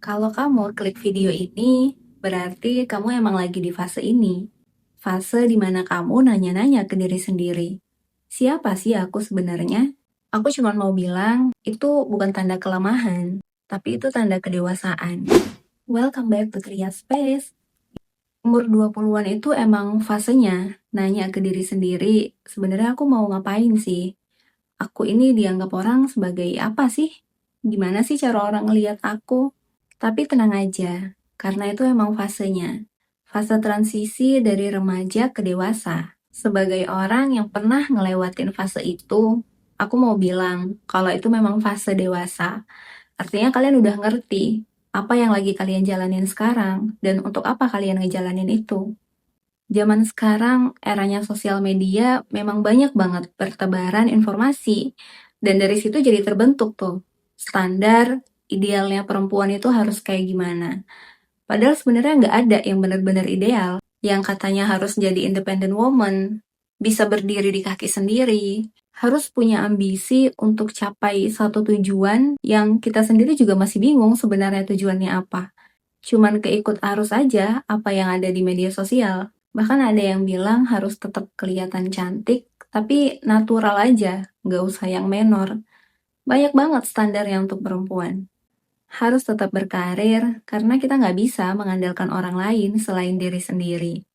Kalau kamu klik video ini, berarti kamu emang lagi di fase ini. Fase dimana kamu nanya-nanya ke diri sendiri. Siapa sih aku sebenarnya? Aku cuma mau bilang, itu bukan tanda kelemahan, tapi itu tanda kedewasaan. Welcome back to Kriya Space. Umur 20-an itu emang fasenya nanya ke diri sendiri, sebenarnya aku mau ngapain sih? Aku ini dianggap orang sebagai apa sih? Gimana sih cara orang ngelihat aku? Tapi tenang aja, karena itu emang fasenya. Fase transisi dari remaja ke dewasa. Sebagai orang yang pernah ngelewatin fase itu, aku mau bilang kalau itu memang fase dewasa. Artinya kalian udah ngerti apa yang lagi kalian jalanin sekarang dan untuk apa kalian ngejalanin itu. Zaman sekarang, eranya sosial media memang banyak banget bertebaran informasi. Dan dari situ jadi terbentuk tuh, standar idealnya perempuan itu harus kayak gimana. Padahal sebenarnya nggak ada yang benar-benar ideal. Yang katanya harus jadi independent woman, bisa berdiri di kaki sendiri, harus punya ambisi untuk capai satu tujuan yang kita sendiri juga masih bingung sebenarnya tujuannya apa. Cuman keikut arus aja apa yang ada di media sosial. Bahkan ada yang bilang harus tetap kelihatan cantik, tapi natural aja, nggak usah yang menor. Banyak banget standarnya untuk perempuan. Harus tetap berkarir, karena kita nggak bisa mengandalkan orang lain selain diri sendiri.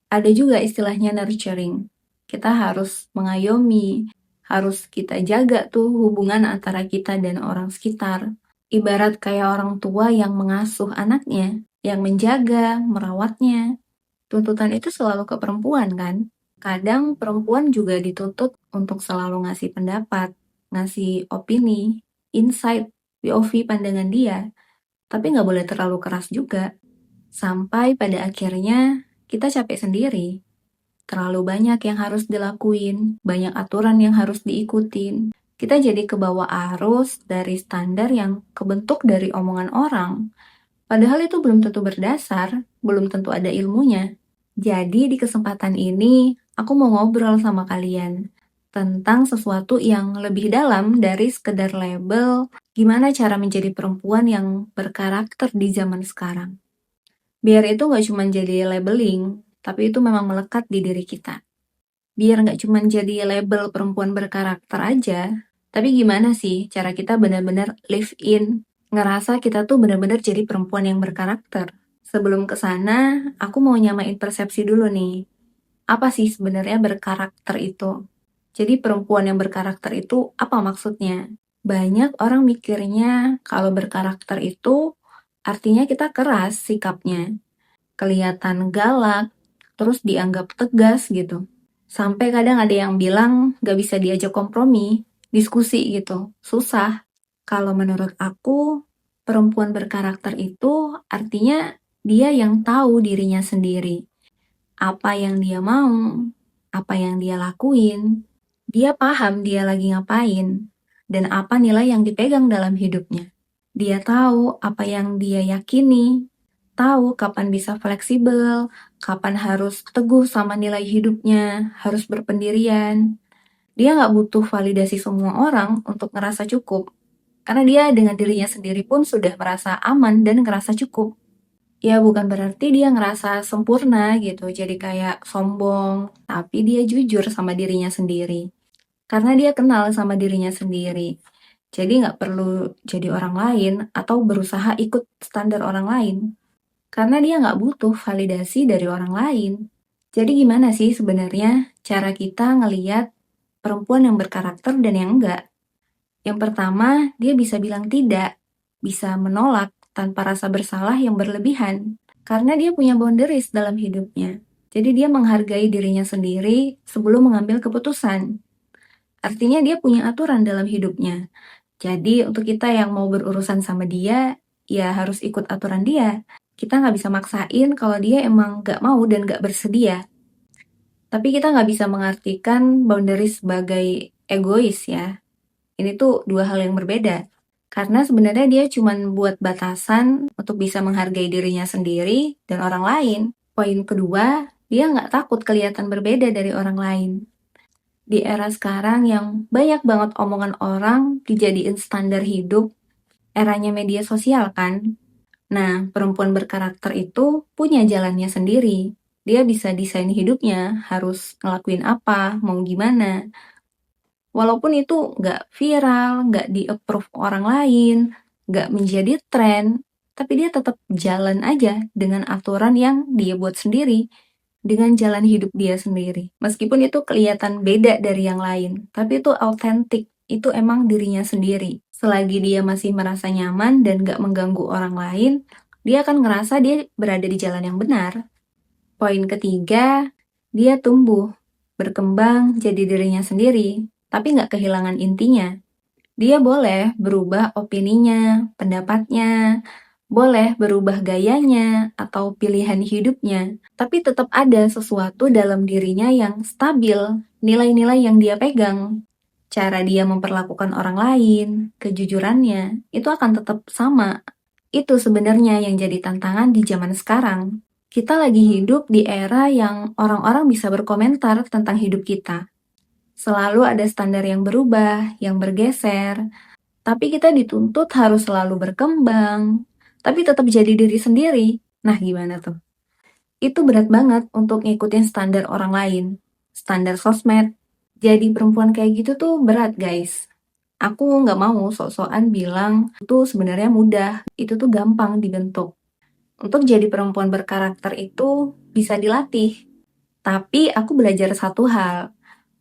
Ada juga istilahnya nurturing. Kita harus mengayomi, harus kita jaga tuh hubungan antara kita dan orang sekitar. Ibarat kayak orang tua yang mengasuh anaknya, yang menjaga, merawatnya. Tuntutan itu selalu ke perempuan kan? Kadang perempuan juga dituntut untuk selalu ngasih pendapat, ngasih opini, insight, POV pandangan dia. Tapi nggak boleh terlalu keras juga. Sampai pada akhirnya kita capek sendiri. Terlalu banyak yang harus dilakuin, banyak aturan yang harus diikutin. Kita jadi kebawa arus dari standar yang kebentuk dari omongan orang. Padahal itu belum tentu berdasar, belum tentu ada ilmunya. Jadi di kesempatan ini, aku mau ngobrol sama kalian tentang sesuatu yang lebih dalam dari sekedar label gimana cara menjadi perempuan yang berkarakter di zaman sekarang. Biar itu nggak cuma jadi labeling, tapi itu memang melekat di diri kita. Biar nggak cuma jadi label perempuan berkarakter aja, tapi gimana sih cara kita benar-benar live in, ngerasa kita tuh benar-benar jadi perempuan yang berkarakter. Sebelum ke sana, aku mau nyamain persepsi dulu nih. Apa sih sebenarnya berkarakter itu? Jadi perempuan yang berkarakter itu apa maksudnya? Banyak orang mikirnya kalau berkarakter itu artinya kita keras sikapnya, kelihatan galak, terus dianggap tegas gitu. Sampai kadang ada yang bilang gak bisa diajak kompromi, diskusi gitu, susah. Kalau menurut aku, perempuan berkarakter itu artinya dia yang tahu dirinya sendiri. Apa yang dia mau, apa yang dia lakuin, dia paham dia lagi ngapain, dan apa nilai yang dipegang dalam hidupnya. Dia tahu apa yang dia yakini, tahu kapan bisa fleksibel, kapan harus teguh sama nilai hidupnya, harus berpendirian. Dia nggak butuh validasi semua orang untuk ngerasa cukup, karena dia dengan dirinya sendiri pun sudah merasa aman dan ngerasa cukup. Ya bukan berarti dia ngerasa sempurna gitu, jadi kayak sombong, tapi dia jujur sama dirinya sendiri. Karena dia kenal sama dirinya sendiri. Jadi nggak perlu jadi orang lain atau berusaha ikut standar orang lain. Karena dia nggak butuh validasi dari orang lain. Jadi gimana sih sebenarnya cara kita ngeliat perempuan yang berkarakter dan yang enggak? Yang pertama, dia bisa bilang tidak, bisa menolak tanpa rasa bersalah yang berlebihan. Karena dia punya boundaries dalam hidupnya. Jadi dia menghargai dirinya sendiri sebelum mengambil keputusan. Artinya dia punya aturan dalam hidupnya. Jadi untuk kita yang mau berurusan sama dia, ya harus ikut aturan dia. Kita nggak bisa maksain kalau dia emang nggak mau dan nggak bersedia. Tapi kita nggak bisa mengartikan boundaries sebagai egois ya. Ini tuh dua hal yang berbeda. Karena sebenarnya dia cuma buat batasan untuk bisa menghargai dirinya sendiri dan orang lain. Poin kedua, dia nggak takut kelihatan berbeda dari orang lain. Di era sekarang yang banyak banget omongan orang dijadiin standar hidup, eranya media sosial kan, Nah, perempuan berkarakter itu punya jalannya sendiri. Dia bisa desain hidupnya, harus ngelakuin apa, mau gimana. Walaupun itu nggak viral, nggak di-approve orang lain, nggak menjadi tren, tapi dia tetap jalan aja dengan aturan yang dia buat sendiri, dengan jalan hidup dia sendiri. Meskipun itu kelihatan beda dari yang lain, tapi itu autentik, itu emang dirinya sendiri. Selagi dia masih merasa nyaman dan nggak mengganggu orang lain, dia akan ngerasa dia berada di jalan yang benar. Poin ketiga, dia tumbuh, berkembang jadi dirinya sendiri, tapi nggak kehilangan intinya. Dia boleh berubah opininya, pendapatnya, boleh berubah gayanya atau pilihan hidupnya, tapi tetap ada sesuatu dalam dirinya yang stabil, nilai-nilai yang dia pegang. Cara dia memperlakukan orang lain, kejujurannya, itu akan tetap sama. Itu sebenarnya yang jadi tantangan di zaman sekarang. Kita lagi hidup di era yang orang-orang bisa berkomentar tentang hidup kita. Selalu ada standar yang berubah, yang bergeser, tapi kita dituntut harus selalu berkembang, tapi tetap jadi diri sendiri. Nah, gimana tuh? Itu berat banget untuk ngikutin standar orang lain, standar sosmed. Jadi perempuan kayak gitu tuh berat, guys. Aku nggak mau sok-sokan bilang itu sebenarnya mudah, itu tuh gampang dibentuk. Untuk jadi perempuan berkarakter itu bisa dilatih. Tapi aku belajar satu hal,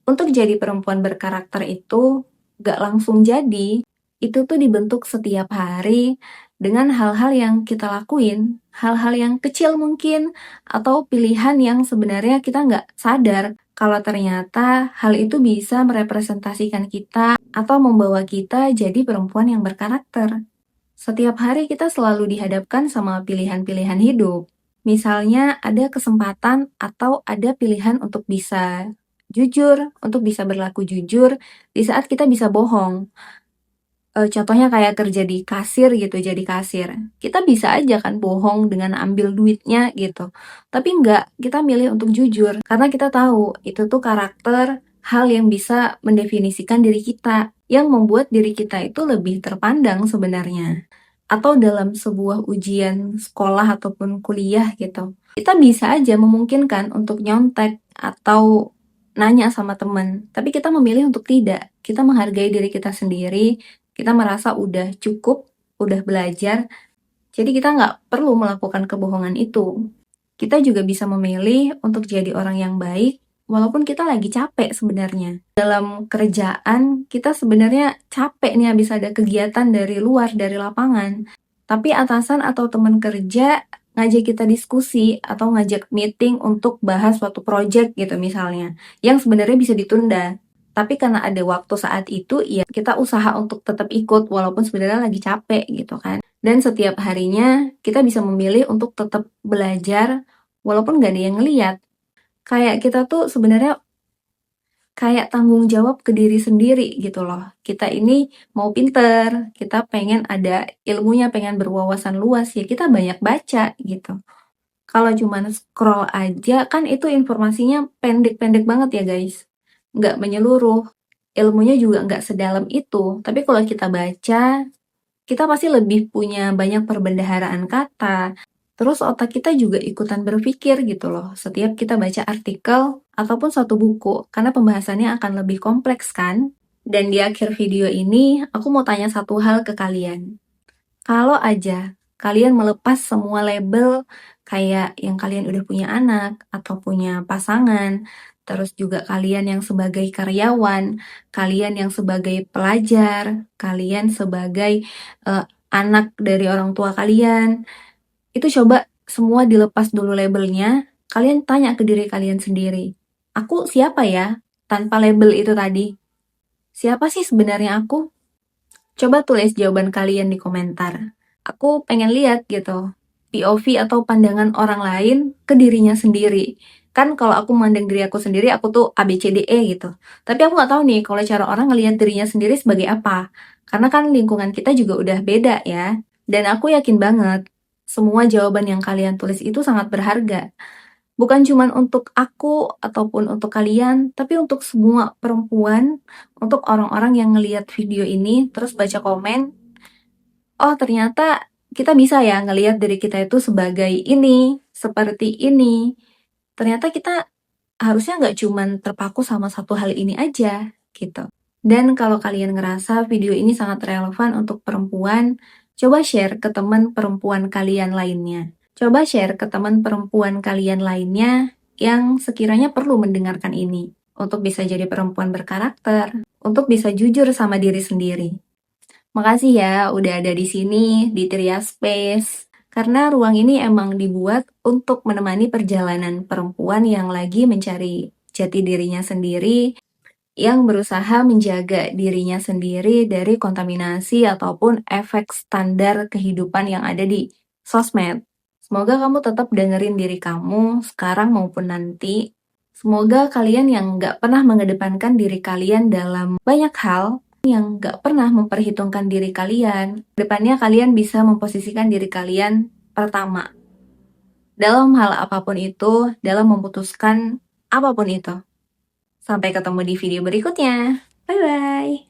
untuk jadi perempuan berkarakter itu gak langsung jadi, itu tuh dibentuk setiap hari dengan hal-hal yang kita lakuin, hal-hal yang kecil mungkin, atau pilihan yang sebenarnya kita nggak sadar kalau ternyata hal itu bisa merepresentasikan kita atau membawa kita jadi perempuan yang berkarakter. Setiap hari kita selalu dihadapkan sama pilihan-pilihan hidup. Misalnya ada kesempatan atau ada pilihan untuk bisa jujur, untuk bisa berlaku jujur di saat kita bisa bohong. Contohnya kayak kerja di kasir gitu, jadi kasir. Kita bisa aja kan bohong dengan ambil duitnya gitu. Tapi enggak, kita milih untuk jujur. Karena kita tahu itu tuh karakter hal yang bisa mendefinisikan diri kita. Yang membuat diri kita itu lebih terpandang sebenarnya. Atau dalam sebuah ujian sekolah ataupun kuliah gitu. Kita bisa aja memungkinkan untuk nyontek atau nanya sama teman. Tapi kita memilih untuk tidak. Kita menghargai diri kita sendiri, kita merasa udah cukup, udah belajar, jadi kita nggak perlu melakukan kebohongan itu. Kita juga bisa memilih untuk jadi orang yang baik, walaupun kita lagi capek sebenarnya. Dalam kerjaan, kita sebenarnya capek nih habis ada kegiatan dari luar, dari lapangan. Tapi atasan atau teman kerja ngajak kita diskusi atau ngajak meeting untuk bahas suatu project gitu misalnya, yang sebenarnya bisa ditunda. Tapi karena ada waktu saat itu, ya kita usaha untuk tetap ikut walaupun sebenarnya lagi capek gitu kan. Dan setiap harinya kita bisa memilih untuk tetap belajar walaupun gak ada yang ngeliat. Kayak kita tuh sebenarnya kayak tanggung jawab ke diri sendiri gitu loh. Kita ini mau pinter, kita pengen ada ilmunya, pengen berwawasan luas, ya kita banyak baca gitu. Kalau cuman scroll aja kan itu informasinya pendek-pendek banget ya guys. Nggak menyeluruh, ilmunya juga nggak sedalam itu. Tapi kalau kita baca, kita pasti lebih punya banyak perbendaharaan kata. Terus otak kita juga ikutan berpikir gitu loh. Setiap kita baca artikel ataupun suatu buku, karena pembahasannya akan lebih kompleks kan? Dan di akhir video ini, aku mau tanya satu hal ke kalian. Kalau aja kalian melepas semua label kayak yang kalian udah punya anak atau punya pasangan, terus juga kalian yang sebagai karyawan, kalian yang sebagai pelajar, kalian sebagai anak dari orang tua kalian, itu coba semua dilepas dulu labelnya, kalian tanya ke diri kalian sendiri, aku siapa ya tanpa label itu tadi? Siapa sih sebenarnya aku? Coba tulis jawaban kalian di komentar. Aku pengen lihat gitu, POV atau pandangan orang lain ke dirinya sendiri. Kan kalau aku memandang diri aku sendiri, aku tuh A, B, C, D, E gitu. Tapi aku nggak tahu nih kalau cara orang ngelihat dirinya sendiri sebagai apa. Karena kan lingkungan kita juga udah beda ya. Dan aku yakin banget, semua jawaban yang kalian tulis itu sangat berharga. Bukan cuma untuk aku ataupun untuk kalian, tapi untuk semua perempuan, untuk orang-orang yang ngelihat video ini, terus baca komen, oh ternyata kita bisa ya ngelihat diri kita itu sebagai ini, seperti ini. Ternyata kita harusnya nggak cuman terpaku sama satu hal ini aja, gitu. Dan kalau kalian ngerasa video ini sangat relevan untuk perempuan, coba share ke teman perempuan kalian lainnya. Coba share ke teman perempuan kalian lainnya yang sekiranya perlu mendengarkan ini. Untuk bisa jadi perempuan berkarakter, untuk bisa jujur sama diri sendiri. Makasih ya udah ada di sini, di Tria Space. Karena ruang ini emang dibuat untuk menemani perjalanan perempuan yang lagi mencari jati dirinya sendiri, yang berusaha menjaga dirinya sendiri dari kontaminasi ataupun efek standar kehidupan yang ada di sosmed. Semoga kamu tetap dengerin diri kamu sekarang maupun nanti. Semoga kalian yang nggak pernah mengedepankan diri kalian dalam banyak hal, yang nggak pernah memperhitungkan diri kalian, depannya kalian bisa memposisikan diri kalian pertama. Dalam hal apapun itu, dalam memutuskan apapun itu. Sampai ketemu di video berikutnya. Bye-bye.